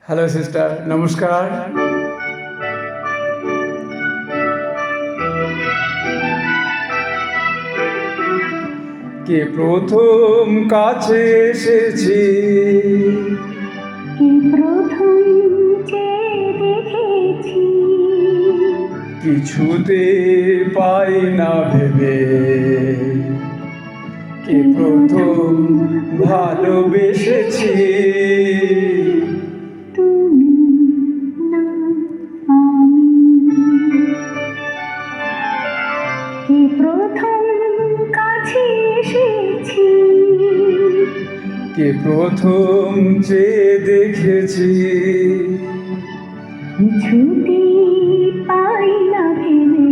Hello sister, নমস্কার। কে প্রথম কাছে এসেছি, কে প্রথম চেয়ে দেখেছি, কিছুতে পাই না ভেবে, কে প্রথম ভালোবেসেছি, তুমি না আমি। কে প্রথম কাছে এসেছি, কে প্রথম চেয়ে দেখেছি, কিছুতে পাই না ভেবে,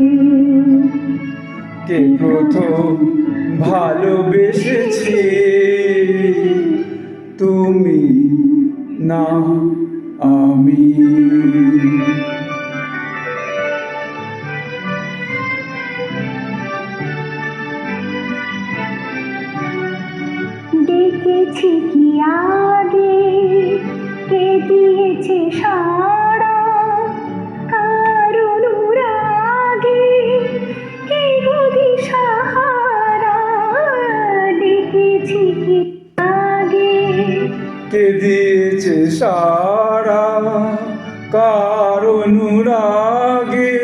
কে প্রথম ভালোবেসেছি, তুমি না আমি। ডেকেছি কি আগে, কে দিয়েছে সাড়া, কার অনুরাগে কে গো দিশাহারা। ডেকেছি কি আগে, কে দিয়েছে সারা, কার অনুরাগে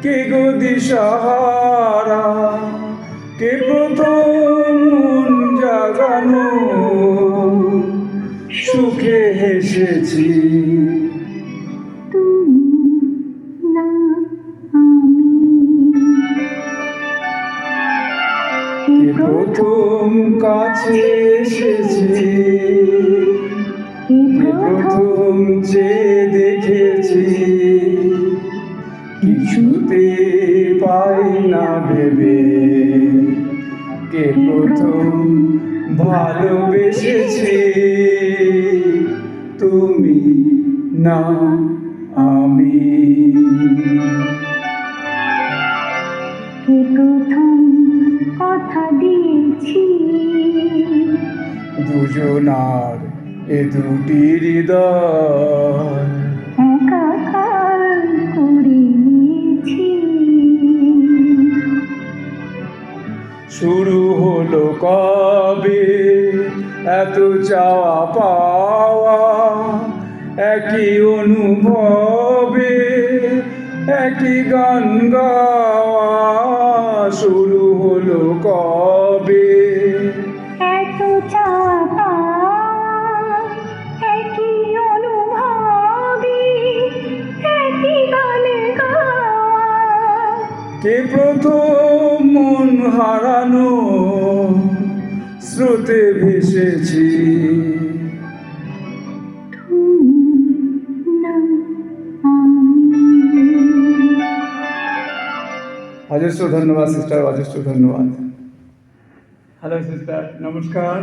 কে গো দিশাহারা, কে প্রথম মন জাগানো সুখে হেসেছি, তুমি না আমি। কে প্রথম কাছে এসেছি, কে কে প্রথম চেয়ে দেখেছি, কিছুতে পাই না ভেবে, কে প্রথম ভালোবেসেছি, তুমি না আমি। কে প্রথম কথা দিয়েছি, দুজনার এ দুটি হৃদয় একাকার করে নিয়েছি। শুরু হলো কবে এত চাওয়া পাওয়া, একই অনুভবে একই গান গাওয়া, শুরু হলো কবে এত চাওয়া পাওয়া, একই অনুভবে একই গানে গাওয়া। কে প্রথম মন হারানো স্রোতে ভেসেছি, তুমি না আমি। অজস্র ধন্যবাদ সিস্টার, অজস্র ধন্যবাদ। হ্যালো সিস্টার, নমস্কার।